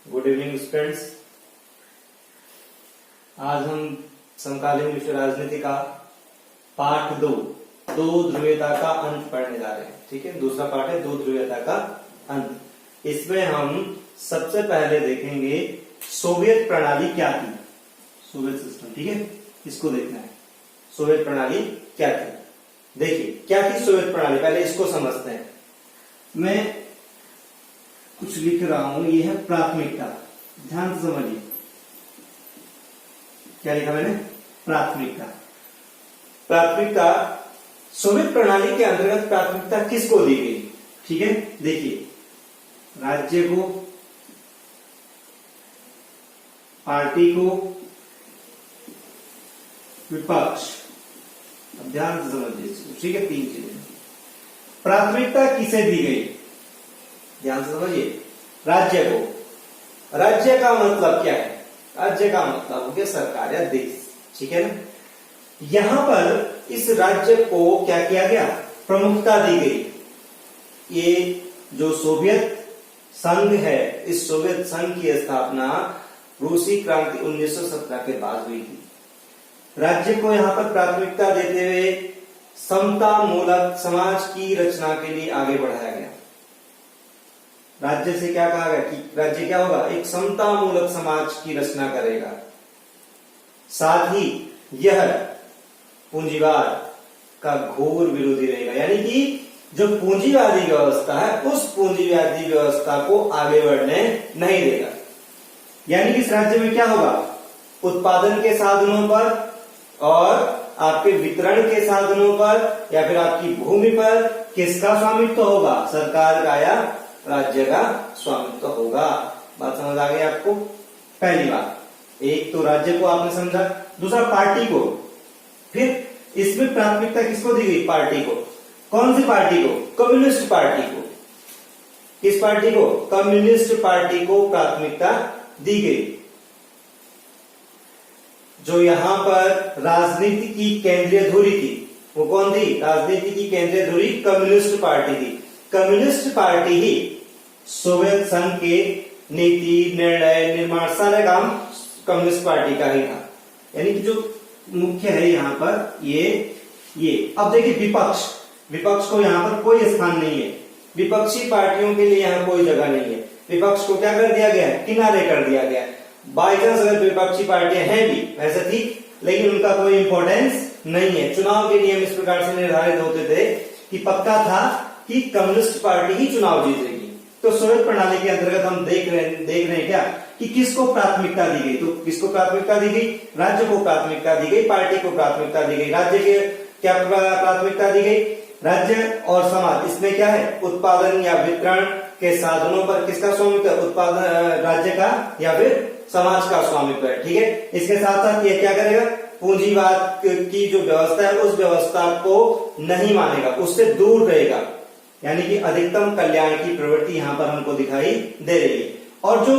Good evening students. आज हम समकालीन विश्व राजनीति का पार्ट दो ध्रुवीयता का अंत पढ़ने जा रहे हैं। ठीक है, दूसरा पार्ट है दो ध्रुवीयता का अंत। इसमें हम सबसे पहले देखेंगे सोवियत प्रणाली क्या थी, सोवियत सिस्टम। ठीक है, इसको देखना है सोवियत प्रणाली क्या थी। देखिए क्या थी सोवियत प्रणाली, पहले इसको समझते हैं। मैं कुछ लिख रहा हूं, ये है प्राथमिकता, ध्यान से समझिए क्या लिखा मैंने, प्राथमिकता। प्राथमिकता सोवियत प्रणाली के अंतर्गत प्राथमिकता किसको दी गई? ठीक है, देखिए राज्य को, पार्टी को, विपक्ष। अब ध्यान से समझिए इसको। ठीक है, तीन चीजें। प्राथमिकता किसे दी गई, ध्यान से समझिए। राज्य को। राज्य का मतलब क्या है? राज्य का मतलब हो गया सरकार या देश। ठीक है ना। यहां पर इस राज्य को क्या किया गया, प्रमुखता दी गई। ये जो सोवियत संघ है, इस सोवियत संघ की स्थापना रूसी क्रांति 1917 के बाद हुई थी। राज्य को यहां पर प्राथमिकता देते हुए समता मूलक समाज की रचना के लिए आगे बढ़ाया गया। राज्य से क्या कहा गया कि राज्य क्या होगा, एक समता मूलक समाज की रचना करेगा। साथ ही यह पूंजीवाद का घोर विरोधी रहेगा, यानी कि जो पूंजीवादी व्यवस्था है उस पूंजीवादी व्यवस्था को आगे बढ़ने नहीं देगा। यानी कि इस राज्य में क्या होगा, उत्पादन के साधनों पर और आपके वितरण के साधनों पर या फिर आपकी भूमि पर किसका स्वामित्व होगा, सरकार का या राज्य का स्वामित्व होगा। बात समझ आ गई आपको? पहली बात, एक तो राज्य को आपने समझा, दूसरा पार्टी को। फिर इसमें प्राथमिकता किसको दी गई, पार्टी को। कौन सी पार्टी को? कम्युनिस्ट पार्टी को। किस पार्टी को? कम्युनिस्ट पार्टी को प्राथमिकता दी गई। जो यहां पर राजनीति की केंद्रीय धुरी थी वो कौन थी? राजनीति की केंद्रीय धुरी कम्युनिस्ट पार्टी थी। कम्युनिस्ट पार्टी ही सोवियत संघ के नीति निर्णय निर्माण सारा काम कम्युनिस्ट पार्टी का ही था। यानी कि जो मुख्य है यहां पर ये। अब देखिए विपक्ष, विपक्ष को यहां पर कोई स्थान नहीं है। विपक्षी पार्टियों के लिए यहां कोई जगह नहीं है। विपक्ष को क्या कर दिया गया है, किनारे कर दिया गया है। बाई चांस अगर विपक्षी पार्टियां हैं भी वैसे थी, लेकिन उनका कोई इंपॉर्टेंस नहीं है। चुनाव के नियम इस प्रकार से निर्धारित होते थे कि पक्का था कि कम्युनिस्ट पार्टी ही चुनाव जीतेगी। तो सोवियत प्रणाली के अंतर्गत हम देख रहे हैं क्या कि किसको प्राथमिकता दी गई। तो किसको प्राथमिकता दी गई, राज्य को प्राथमिकता दी गई, पार्टी को प्राथमिकता दी गई। राज्य के क्या प्राथमिकता दी गई, राज्य और समाज, इसमें क्या है, उत्पादन या वितरण के साधनों पर किसका स्वामित्व, उत्पादन राज्य का या फिर समाज का स्वामित्व है। ठीक है, इसके साथ साथ ये क्या करेगा, पूंजीवाद की जो व्यवस्था है उस व्यवस्था को नहीं मानेगा, उससे दूर रहेगा। यानी कि अधिकतम कल्याण की प्रवृत्ति यहां पर हमको दिखाई दे रही है। और जो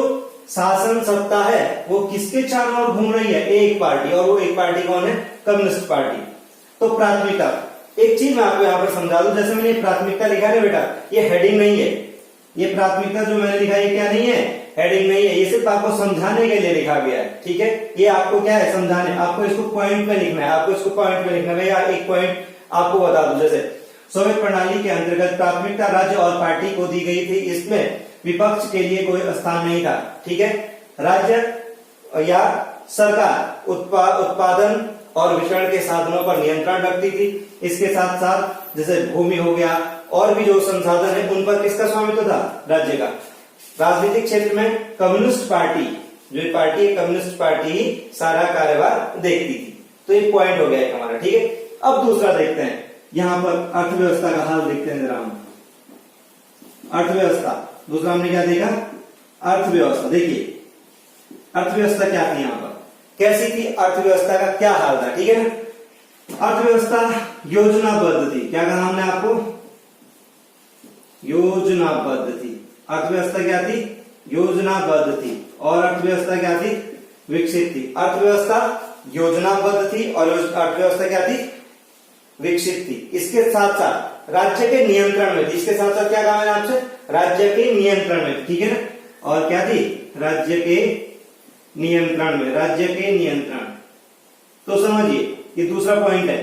शासन सत्ता है वो किसके चारों ओर घूम रही है, एक पार्टी, और वो एक पार्टी कौन है, कम्युनिस्ट पार्टी। तो प्राथमिकता, एक चीज मैं आपको यहां पर समझा दूं, जैसे मैंने प्राथमिकता लिखा है बेटा, ये हेडिंग नहीं है। ये प्राथमिकता जो मैंने लिखा है क्या नहीं है, हेडिंग नहीं है। ये सिर्फ आपको समझाने के लिए लिखा गया है। ठीक है, ये आपको क्या है, समझाने। आपको इसको पॉइंट में लिखना है, आपको इसको पॉइंट में लिखना है। भैया एक पॉइंट आपको बता दूं, जैसे सोवियत प्रणाली के अंतर्गत प्राथमिकता राज्य और पार्टी को दी गई थी। इसमें विपक्ष के लिए कोई स्थान नहीं था। ठीक है, राज्य या सरकार उत्पादन और वितरण के साधनों पर नियंत्रण रखती थी। इसके साथ साथ जैसे भूमि हो गया और भी जो संसाधन है उन पर किसका स्वामित्व था, राज्य का। राजनीतिक क्षेत्र में कम्युनिस्ट पार्टी, जो पार्टी है कम्युनिस्ट पार्टी ही सारा कार्यभार देखती थी। तो ये पॉइंट हो गया एक हमारा। ठीक है, अब दूसरा देखते हैं, यहां पर अर्थव्यवस्था का हाल देखते हैं जरा हम। अर्थव्यवस्था, दूसरा हमने क्या देखा, अर्थव्यवस्था। देखिए अर्थव्यवस्था क्या थी, यहां पर कैसी थी अर्थव्यवस्था का क्या हाल था। ठीक है ना, अर्थव्यवस्था योजनाबद्ध थी। क्या कहा हमने आपको, योजनाबद्ध थी। अर्थव्यवस्था क्या थी, योजनाबद्ध थी। और अर्थव्यवस्था क्या थी, विकसित थी। अर्थव्यवस्था योजनाबद्ध थी और अर्थव्यवस्था क्या थी, विकसित थी। इसके साथ साथ राज्य के नियंत्रण में थी। इसके साथ साथ क्या कहा मैंने आपसे, राज्य के नियंत्रण में। ठीक है ना, और क्या थी, राज्य के नियंत्रण में, राज्य के नियंत्रण। तो समझिए ये दूसरा पॉइंट है।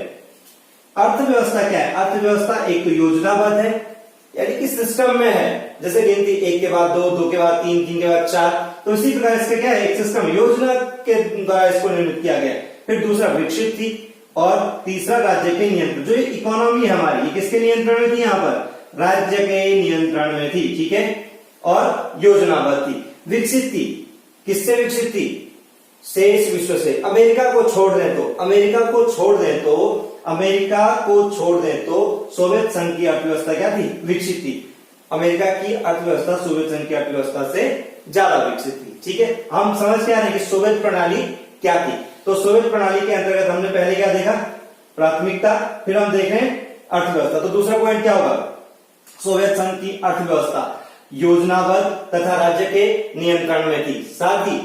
अर्थव्यवस्था क्या है, अर्थव्यवस्था एक तो योजनाबद्ध है, यानी कि सिस्टम में है, जैसे गिनती 1 के बाद 2, 2 के बाद 3, 3 के बाद 4, तो इसी प्रकार इसका क्या है, एक सिस्टम योजना के द्वारा इसको निर्मित किया गया। फिर दूसरा विकसित थी, और तीसरा राज्य के नियंत्रण। जो इकोनॉमी है हमारी, ये किसके नियंत्रण में थी, यहाँ पर राज्य के नियंत्रण में थी, ठीक है, और योजनाबद्ध थी। विकसित थी, किससे विकसित थी, शेष विश्व से। अमेरिका को छोड़ दें तो, अमेरिका को छोड़ दें तो, अमेरिका को छोड़ दें तो सोवियत संघ की अर्थव्यवस्था क्या थी, विकसित थी। अमेरिका की अर्थव्यवस्था सोवियत संघ की अर्थव्यवस्था से ज्यादा विकसित थी, ठीक है। हम समझ के आ रहे हैं कि सोवियत प्रणाली क्या थी। तो सोवियत प्रणाली के अंतर्गत हमने पहले क्या देखा, प्राथमिकता, फिर हम देख रहे हैं अर्थव्यवस्था। तो दूसरा पॉइंट क्या होगा, सोवियत संघ की अर्थव्यवस्था योजनाबद्ध तथा राज्य के नियंत्रण में थी। साथ ही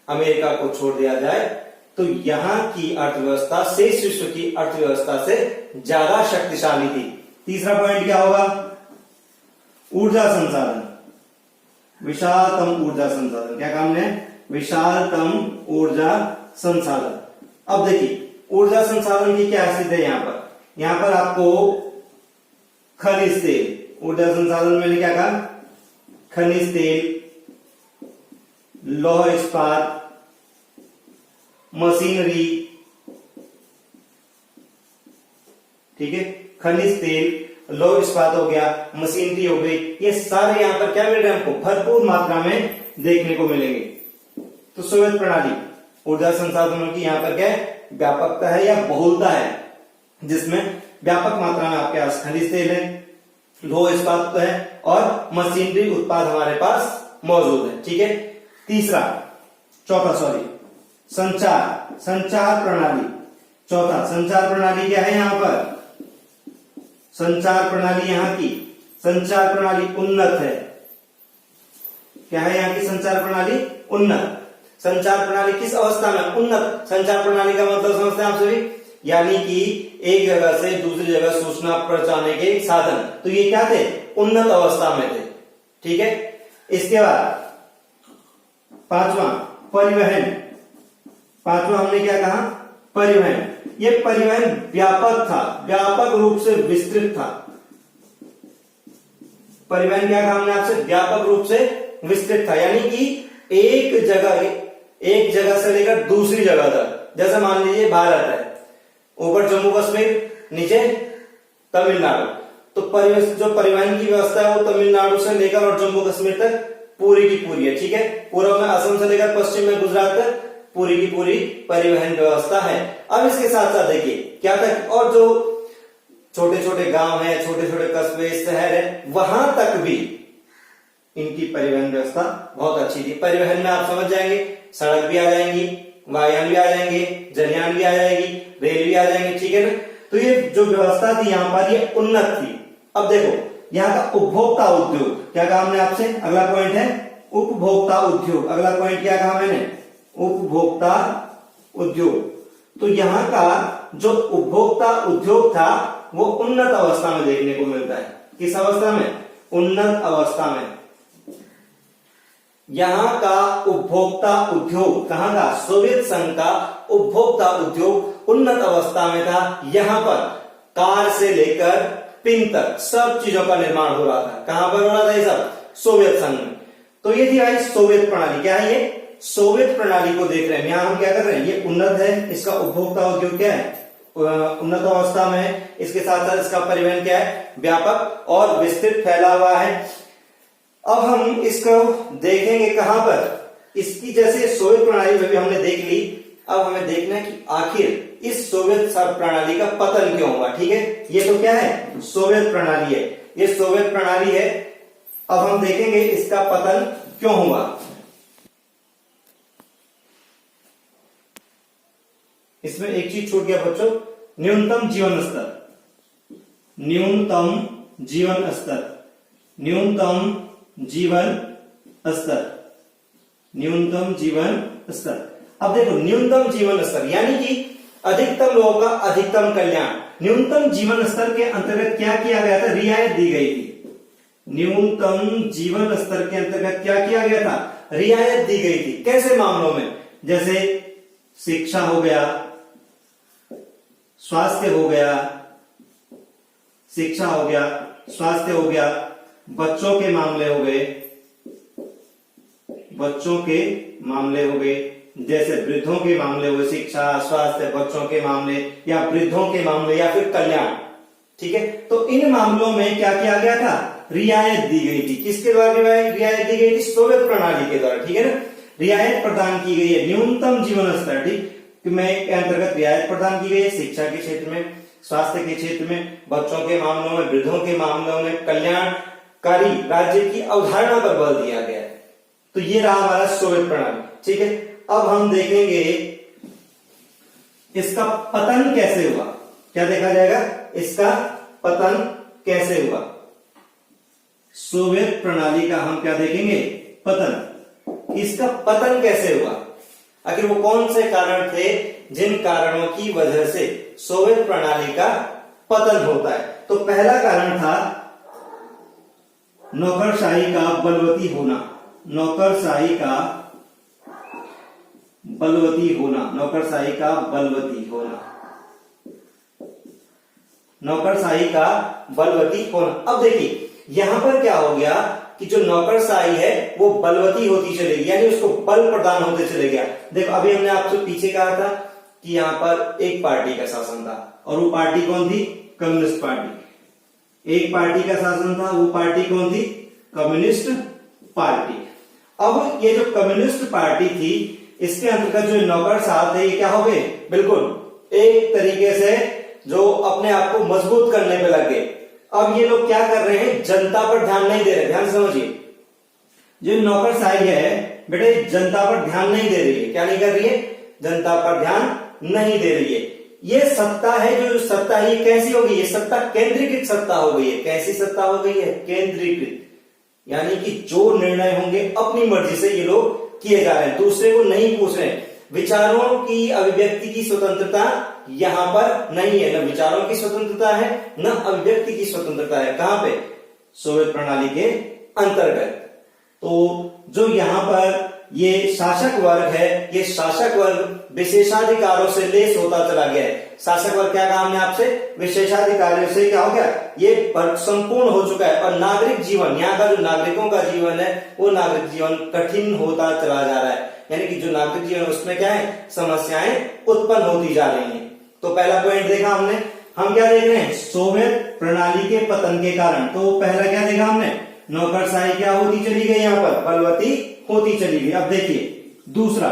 अमेरिका को छोड़ दिया जाए तो यहां की अर्थव्यवस्था शेष विश्व की अर्थव्यवस्था से ज्यादा शक्तिशाली थी। तीसरा पॉइंट क्या होगा, ऊर्जा संसाधन, विशालतम ऊर्जा संसाधन। क्या काम है, विशालतम ऊर्जा संसाधन। अब देखिए ऊर्जा संसाधन की क्या स्थिति है, यहां पर आपको खनिज तेल, ऊर्जा संसाधन मैंने क्या कहा, खनिज तेल, लौह इस्पात, मशीनरी, ठीक है, खनिज तेल, लौह इस्पात हो गया, मशीनरी हो गई, ये सारे यहां पर क्या मिल रहे हैं हमको, भरपूर मात्रा में देखने को मिलेंगे। तो सोवियत प्रणाली ऊर्जा संसाधनों की यहां पर क्या है, व्यापकता है या बहुलता है, जिसमें व्यापक मात्रा में आपके पास खनिज तेल है, लौह इस्पात है और मशीनरी उत्पाद हमारे पास मौजूद है, ठीक है। तीसरा, चौथा सॉरी, संचार प्रणाली। चौथा, संचार प्रणाली क्या है, यहां पर संचार प्रणाली, यहां की संचार प्रणाली उन्नत है। क्या है यहाँ की संचार प्रणाली, उन्नत। संचार प्रणाली किस अवस्था में, उन्नत। संचार प्रणाली का मतलब समझते हैं आप सभी, यानी कि एक जगह से दूसरी जगह सूचना पहुंचाने के साधन, तो ये क्या थे, उन्नत अवस्था में थे, ठीक है। इसके बाद पांचवा, परिवहन। पांचवा हमने क्या कहा, परिवहन। ये परिवहन व्यापक था, व्यापक रूप से विस्तृत था। परिवहन क्या कहा हमने आपसे, व्यापक रूप से विस्तृत था, यानी कि एक जगह से लेकर दूसरी जगह तक। जैसे मान लीजिए भारत है, ऊपर जम्मू कश्मीर, नीचे तमिलनाडु, तो जो परिवहन की व्यवस्था है वो तमिलनाडु से लेकर और जम्मू कश्मीर तक पूरी की पूरी है, ठीक है। पूर्व में असम से लेकर पश्चिम में गुजरात तक पूरी की पूरी परिवहन व्यवस्था है। अब इसके साथ साथ देखिए क्या तक, और जो छोटे छोटे गांव हैं, छोटे छोटे कस्बे, शहर है, वहां तक भी इनकी परिवहन व्यवस्था बहुत अच्छी थी। परिवहन में आप समझ जाएंगे, सड़क भी आ जाएंगी, वायुयान भी आ जाएंगे, जलयान भी आ जाएगी, रेल भी आ जाएंगे, ठीक है ना। तो ये जो व्यवस्था थी यहाँ पर, ये उन्नत थी। अब देखो यहाँ का उपभोक्ता उद्योग, क्या कहा हमने आपसे, अगला पॉइंट है उपभोक्ता उद्योग। अगला पॉइंट क्या कहा मैंने, उपभोक्ता उद्योग। तो यहाँ का जो उपभोक्ता उद्योग था वो उन्नत अवस्था में देखने को मिलता है। किस अवस्था में, उन्नत अवस्था में। यहां का उपभोक्ता उद्योग, कहां का, सोवियत संघ का उपभोक्ता उद्योग उन्नत अवस्था में था। यहां पर कार से लेकर पिन तक सब चीजों का निर्माण हो रहा था। कहां पर हो रहा था ये सब, सोवियत संघ में। तो ये थी भाई सोवियत प्रणाली। क्या है ये, सोवियत प्रणाली को देख रहे हैं। यहां हम क्या कर रहे हैं, ये उन्नत है, इसका उपभोक्ता उद्योग क्या है, उन्नत अवस्था में है। इसके साथ साथ इसका परिवहन क्या है, व्यापक और विस्तृत फैला हुआ है। अब हम इसको देखेंगे कहां पर, इसकी जैसे सोवियत प्रणाली में भी हमने देख ली, अब हमें देखना है कि आखिर इस सोवियत प्रणाली का पतन क्यों हुआ, ठीक है। ये तो क्या है, सोवियत प्रणाली है, ये सोवियत प्रणाली है। अब हम देखेंगे इसका पतन क्यों हुआ। इसमें एक चीज छूट गया बच्चों, न्यूनतम जीवन स्तर। न्यूनतम जीवन स्तर, न्यूनतम जीवन स्तर, न्यूनतम जीवन स्तर। अब देखो न्यूनतम जीवन स्तर यानी कि अधिकतम लोगों का अधिकतम कल्याण। न्यूनतम जीवन स्तर के अंतर्गत क्या किया गया था, रियायत दी गई थी। न्यूनतम जीवन स्तर के अंतर्गत क्या किया गया था, रियायत दी गई थी। कैसे मामलों में, जैसे शिक्षा हो गया, स्वास्थ्य हो गया, शिक्षा हो गया, स्वास्थ्य हो गया, बच्चों के मामले हो गए, बच्चों के मामले हो गए, जैसे वृद्धों के मामले हुए, शिक्षा, स्वास्थ्य, बच्चों के मामले या वृद्धों के मामले या फिर कल्याण। ठीक है, तो इन मामलों में क्या किया गया था, रियायत दी गई थी। किसके द्वारा रियायत दी गई थी, सोवियत प्रणाली के द्वारा। ठीक है ना, रियायत प्रदान की गई है, न्यूनतम जीवन स्तर, ठीक में के अंतर्गत रियायत प्रदान की गई है। शिक्षा के क्षेत्र में, स्वास्थ्य के क्षेत्र में, बच्चों के मामलों में, वृद्धों के मामलों में, कल्याणकारी राज्य की अवधारणा पर बल दिया गया है। तो ये रहा हमारा सोवियत प्रणाली। ठीक है, अब हम देखेंगे इसका पतन कैसे हुआ। क्या देखा जाएगा, इसका पतन कैसे हुआ। सोवियत प्रणाली का हम क्या देखेंगे, पतन। इसका पतन कैसे हुआ, आखिर वो कौन से कारण थे जिन कारणों की वजह से सोवियत प्रणाली का पतन होता है। तो पहला कारण था नौकरशाही का बलवती होना, नौकरशाही का बलवती होना, नौकरशाही का बलवती होना, नौकरशाही का बलवती होना। अब देखिए यहां पर क्या हो गया कि जो नौकरशाही है वो बलवती होती चलेगी, यानी उसको बल प्रदान होते चले गया। देखो अभी हमने आपसे पीछे कहा था कि यहां पर एक पार्टी का शासन था, और वो पार्टी कौन थी, कम्युनिस्ट पार्टी। एक पार्टी का शासन था, वो पार्टी कौन थी, कम्युनिस्ट पार्टी। अब ये जो कम्युनिस्ट पार्टी थी, इसके अंतर्गत जो नौकरशाह थे ये क्या हो गए, बिल्कुल एक तरीके से जो अपने आप को मजबूत करने पे लग गए। अब ये लोग क्या कर रहे हैं, जनता पर ध्यान नहीं दे रहे। ध्यान समझिए, जो नौकरशाही है बेटे जनता पर ध्यान नहीं दे रही है। क्या नहीं कर रही है, जनता पर ध्यान नहीं दे रही है। ये सत्ता है, जो सत्ता है ये कैसी हो गई, ये सत्ता केंद्रीकृत सत्ता हो गई है। कैसी सत्ता हो गई है, केंद्रीकृत, यानी कि जो निर्णय होंगे अपनी मर्जी से ये लोग किए जा रहे हैं, दूसरे को नहीं पूछ रहे हैं। विचारों की अभिव्यक्ति की स्वतंत्रता यहां पर नहीं है, न विचारों की स्वतंत्रता है न अभिव्यक्ति की स्वतंत्रता है। कहां पे, सोवियत प्रणाली के अंतर्गत। तो जो यहां पर ये शासक वर्ग है, ये शासक वर्ग विशेषाधिकारों से लेस होता चला गया है। शासक वर्ग क्या कहा हमने आपसे, विशेषाधिकारों से क्या हो गया, ये संपूर्ण हो चुका है। और नागरिक जीवन, यहाँ का जो नागरिकों का जीवन है वो नागरिक जीवन कठिन होता चला जा रहा है। यानी कि जो नागरिक जीवन उसमें क्या है, समस्याएं उत्पन्न होती जा रही हैं। तो पहला पॉइंट देखा हमने, हम क्या देख रहे हैं, सोवियत प्रणाली के पतन के कारण। तो पहला क्या देखा हमने, नौकरशाही क्या होती चली गई, यहां पर बलवती होती चली गई। अब देखिए दूसरा,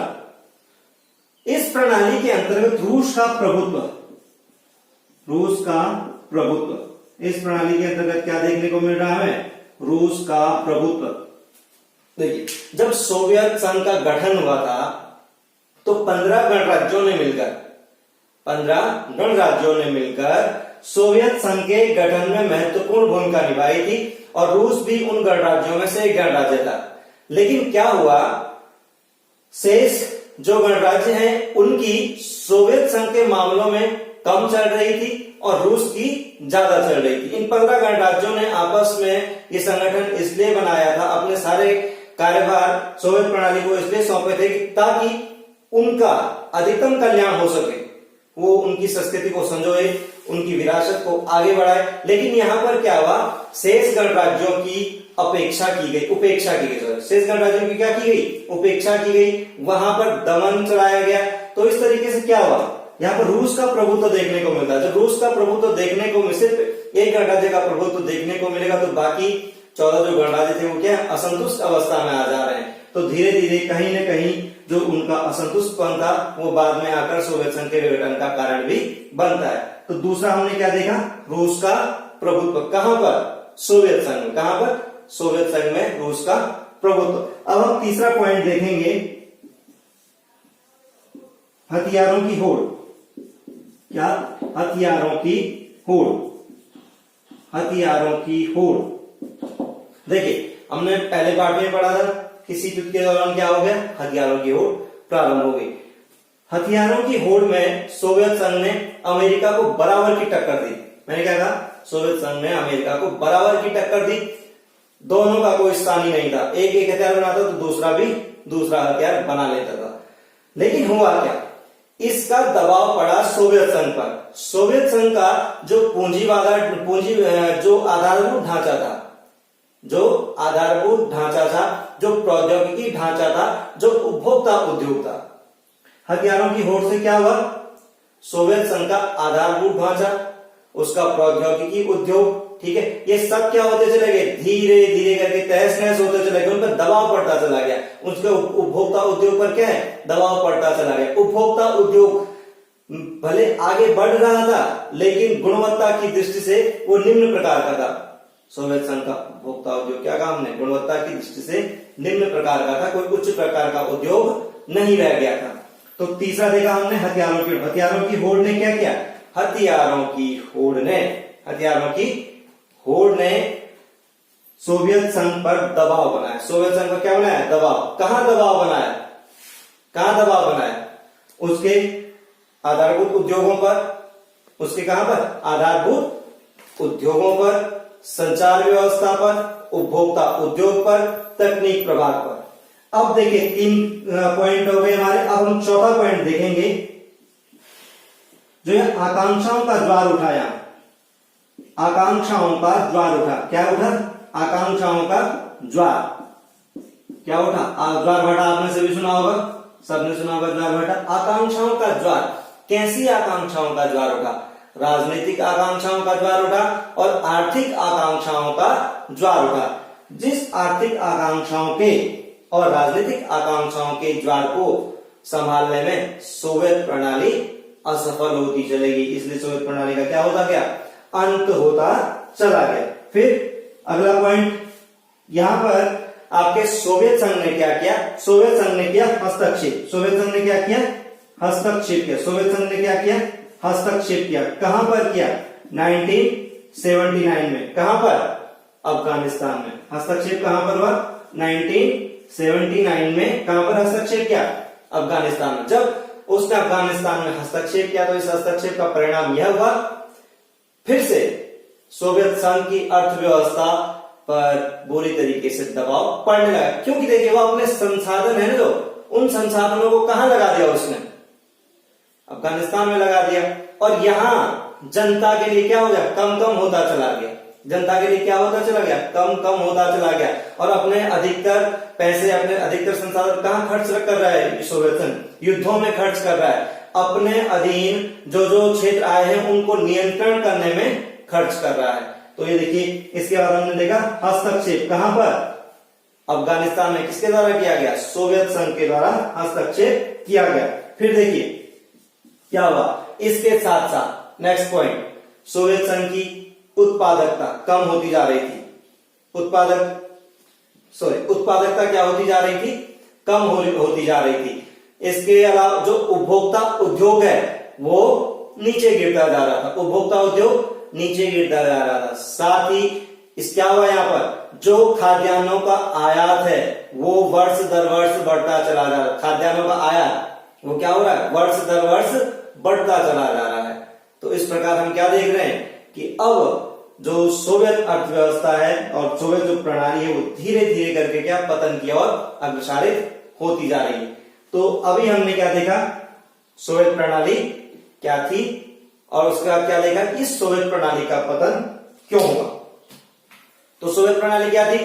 इस प्रणाली के अंतर्गत रूस का प्रभुत्व, रूस का प्रभुत्व, इस प्रणाली के अंतर्गत क्या देखने को मिल रहा है, रूस का प्रभुत्व। देखिए जब सोवियत संघ का गठन हुआ था तो 15 गणराज्यों ने मिलकर, 15 गणराज्यों ने मिलकर सोवियत संघ के गठन में महत्वपूर्ण भूमिका निभाई थी, और रूस भी उन गणराज्यों में से एक गणराज्य था। लेकिन क्या हुआ, शेष जो गणराज्य हैं उनकी सोवियत संघ के मामलों में कम चल रही थी और रूस की ज्यादा चल रही थी। इन 15 गणराज्यों ने आपस में ये संगठन इसलिए बनाया था, अपने सारे कार्यभार सोवियत प्रणाली को इसलिए सौंपे थे ताकि उनका अधिकतम कल्याण हो सके, वो उनकी संस्कृति को संजोए, उनकी विरासत को आगे बढ़ाए। लेकिन यहां पर क्या हुआ, शेष गणराज्यों की अपेक्षा की गई, उपेक्षा की गई, शेष गणराज्यों की क्या की गई, उपेक्षा की गई, वहां पर दमन चलाया गया। तो इस तरीके से क्या हुआ, यहाँ पर रूस का प्रभुत्व देखने को मिलता है। जब रूस का प्रभुत्व देखने को, सिर्फ एक गणराज्य का प्रभुत्व देखने को मिलेगा तो बाकी 14 जो गणराज्य थे वो क्या असंतुष्ट अवस्था में आ जा रहे हैं। तो धीरे धीरे कहीं न कहीं जो उनका असंतुष्टपन था वो बाद में आकर सोवियत संघ के विघटन का कारण भी बनता है। तो दूसरा हमने क्या देखा, रूस का प्रभुत्व, कहां पर, सोवियत संघ में। कहां पर, सोवियत संघ में रूस का प्रभुत्व। अब हम तीसरा पॉइंट देखेंगे, हथियारों की होड़। क्या, हथियारों की होड़, हथियारों की होड़। देखिए हमने पहले पार्ट में पढ़ा था, किसी युद्ध के दौरान क्या हो गया, हथियारों की होड़ प्रारंभ हो गई। हथियारों की होड़ में सोवियत संघ ने अमेरिका को बराबर की टक्कर दी। मैंने क्या कहा, सोवियत संघ ने अमेरिका को बराबर की टक्कर दी। दोनों का कोई स्थान ही नहीं था, एक एक हथियार बनाता तो दूसरा भी दूसरा हथियार बना लेता था। लेकिन हुआ क्या, इसका दबाव पड़ा सोवियत संघ पर। सोवियत संघ का जो जो आधारभूत ढांचा था, जो प्रौद्योगिकी ढांचा था, जो उपभोक्ता उद्योग था, हथियारों की होड़ से क्या हुआ, सोवियत संघ का आधारभूत ढांचा, उसका प्रौद्योगिकी उद्योग, ठीक है, ये सब क्या होते चले गए, धीरे धीरे करके तहस नहस होते चले गए, उन पर दबाव पड़ता चला गया। उसके उपभोक्ता उद्योग पर क्या है, दबाव पड़ता चला गया। उपभोक्ता उद्योग भले आगे बढ़ रहा था, लेकिन गुणवत्ता की दृष्टि से वो निम्न प्रकार का था। सोवियत संघ का उपभोक्ता उद्योग क्या कहा हमने, गुणवत्ता की दृष्टि से निम्न प्रकार का था, कोई उच्च प्रकार का उद्योग नहीं रह गया था। तो तीसरा देखा हमने हथियारों की होड़ ने क्या किया, हथियारों की होड़ ने सोवियत संघ पर दबाव बनाया। सोवियत संघ पर क्या बनाया, दबाव। कहां दबाव बनाया, उसके आधारभूत उद्योगों पर, उसके कहां पर, आधारभूत उद्योगों पर, संचार व्यवस्था पर, उपभोक्ता उद्योग पर, तकनीक प्रभाग पर। अब देखिए 3 पॉइंट हो गए हमारे। अब हम चौथा पॉइंट देखेंगे, जो है आकांक्षाओं का ज्वार उठाया। आकांक्षाओं का ज्वार उठा, क्या उठा, आकांक्षाओं का ज्वार क्या उठा, ज्वार भाटा आपने सभी सुना होगा, सबने सुना होगा ज्वार भाटा। आकांक्षाओं का ज्वार, कैसी आकांक्षाओं का ज्वार उठा, राजनीतिक आकांक्षाओं का ज्वार उठा और आर्थिक आकांक्षाओं का ज्वार उठा। जिस आर्थिक आकांक्षाओं के और राजनीतिक आकांक्षाओं के ज्वार को संभालने में सोवियत प्रणाली असफल होती चलेगी, इसलिए सोवियत प्रणाली का क्या होता गया, अंत होता चला गया। फिर अगला पॉइंट, यहां पर आपके सोवियत संघ ने क्या किया, सोवियत संघ ने किया हस्तक्षेप। सोवियत संघ ने क्या किया, हस्तक्षेप किया। सोवियत संघ ने क्या किया, हस्तक्षेप किया। कहां पर किया, 1979 में। कहां पर, अफगानिस्तान में। हस्तक्षेप कहां पर हुआ, 1979 में। कहां पर हस्तक्षेप किया, अफगानिस्तान में। जब उसने अफगानिस्तान में हस्तक्षेप किया तो इस हस्तक्षेप का परिणाम यह हुआ, फिर से सोवियत संघ की अर्थव्यवस्था पर बुरी तरीके से दबाव पड़ने लगा। क्योंकि देखिए वो अपने संसाधन है ना, जो उन संसाधनों को कहां लगा दिया उसने, अफगानिस्तान में लगा दिया। और यहां जनता के लिए क्या हो गया, कम कम होता चला गया। जनता के लिए क्या होता चला गया, कम कम होता चला गया। और अपने अधिकतर पैसे, अपने अधिकतर संसाधन कहां खर्च कर रहा है सोवियत संघ, युद्धों में खर्च कर रहा है। अपने अधीन जो जो क्षेत्र आए हैं उनको नियंत्रण करने में खर्च कर रहा है। तो ये देखिए, इसके बाद हमने देखा हस्तक्षेप कहां पर, अफगानिस्तान में। किसके द्वारा किया गया, सोवियत संघ के द्वारा हस्तक्षेप किया गया। फिर देखिए क्या हुआ, इसके साथ साथ नेक्स्ट पॉइंट, सोवियत संघ की उत्पादकता कम होती जा रही थी। उत्पादकता क्या होती जा रही थी, कम होती जा रही थी। इसके अलावा जो उपभोक्ता उद्योग है वो नीचे गिरता जा रहा था, उपभोक्ता उद्योग नीचे गिरता जा रहा था। साथ ही इस क्या हुआ, यहां पर जो खाद्यान्नों का आयात है वो वर्ष दर वर्ष बढ़ता चला जा रहा है। खाद्यान्नों का आयात वो क्या हो रहा है, वर्ष दर वर्ष बढ़ता चला जा रहा है। तो इस प्रकार हम क्या देख रहे हैं कि अब जो सोवियत अर्थव्यवस्था है और सोवियत जो प्रणाली है वो धीरे धीरे करके क्या पतन की ओर अग्रसरित होती जा रही है। तो अभी हमने क्या देखा, सोवियत प्रणाली क्या थी और उसके बाद क्या देखा कि सोवियत प्रणाली का पतन क्यों हुआ। तो सोवियत प्रणाली क्या थी,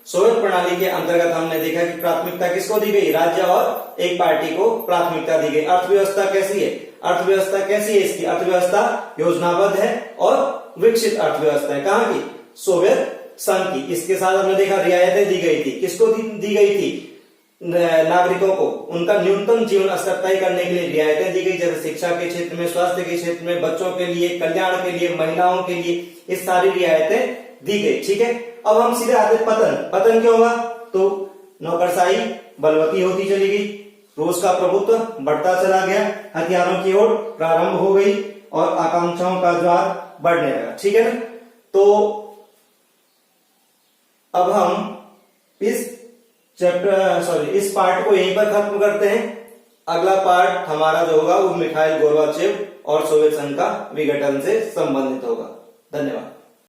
सोवियत प्रणाली के अंतर्गत हमने देखा कि प्राथमिकता किसको दी गई, राज्य और एक पार्टी को प्राथमिकता दी गई। अर्थव्यवस्था कैसी है, अर्थव्यवस्था कैसी है, इसकी अर्थव्यवस्था योजनाबद्ध है और विकसित अर्थव्यवस्था है। कहां की, सोवियत संघ की। इसके साथ हमने देखा रियायतें दी गई थी। किसको दी गई थी, नागरिकों को उनका न्यूनतम जीवन स्तर तय करने के लिए रियायतें दी गई, जैसे शिक्षा के क्षेत्र में, स्वास्थ्य के क्षेत्र में, बच्चों के लिए, कल्याण के लिए, महिलाओं के लिए, ये सारी रियायतें दी गई। ठीक है, अब हम सीधे आते पतन क्यों हुआ, तो नौकरशाही बलवती होती चली गई, रूस का प्रभुत्व बढ़ता चला गया, हथियारों की ओर प्रारंभ हो गई और आकांक्षाओं का ज्वार बढ़ने लगा। ठीक है ना, तो अब हम इस पार्ट को यहीं पर खत्म करते हैं। अगला पार्ट हमारा जो होगा वो मिखाइल गोर्बाचेव और सोवियत संघ का विघटन से संबंधित होगा। धन्यवाद।